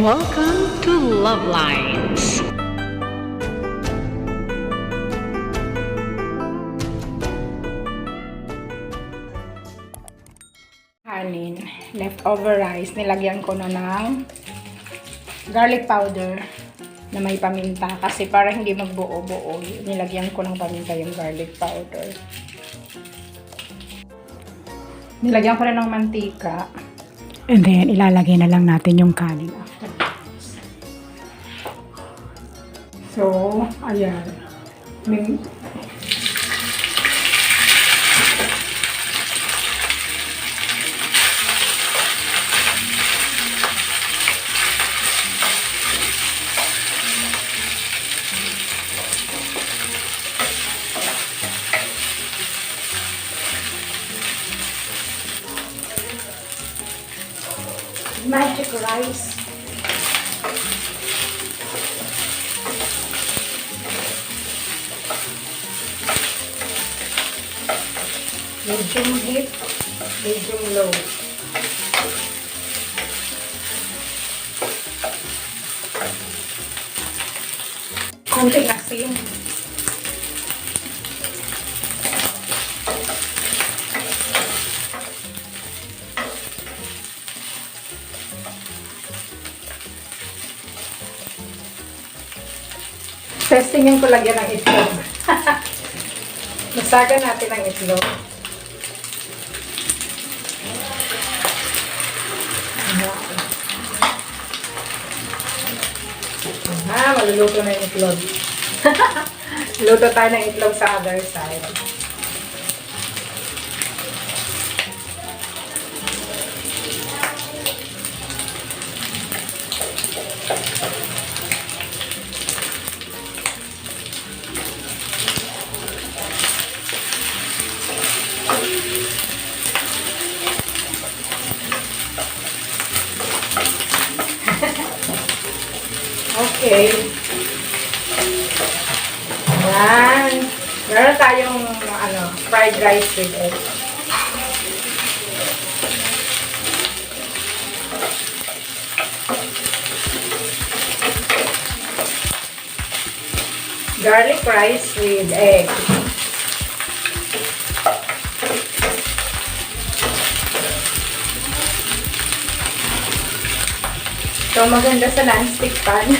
Welcome to LuvLiNes. Kanin, leftover rice, nilagyan ko na ng garlic powder na may paminta kasi para hindi magbuo-buo, nilagyan ko ng paminta yung garlic powder. Nilagyan ko na ng mantika. And then, ilalagay na lang natin yung kanin after this. So, ayan. Magic rice. Medium heat, medium low. Konting asin. Testingin ko lagyan ng itlog. Masagan natin ang itlog. Maluluto na yung itlog. Luto tayo ng itlog sa other side. Okay. Ayan. Meron tayong fried rice with egg. Garlic rice with egg. So, maganda sa non-stick pan.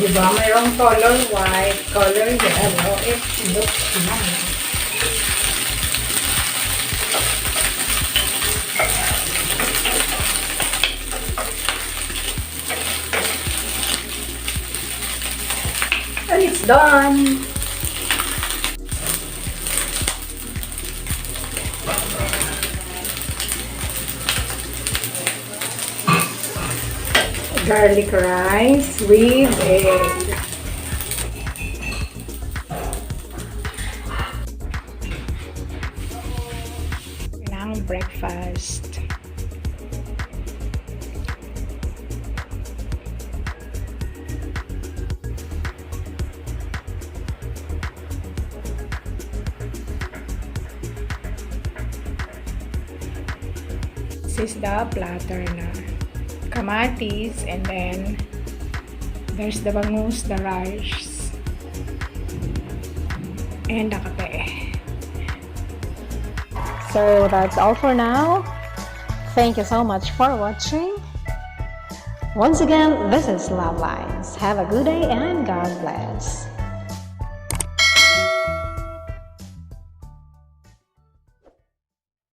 Diba? Mayroong color white, color yellow. It looks nice. And it's done! Garlic rice with egg. Ng breakfast. This is the platter na. Kamatis, and then there's the bangus, the rice, and the kape. So that's all for now. Thank you so much for watching. Once again, this is LuvLiNes. Have a good day and God bless.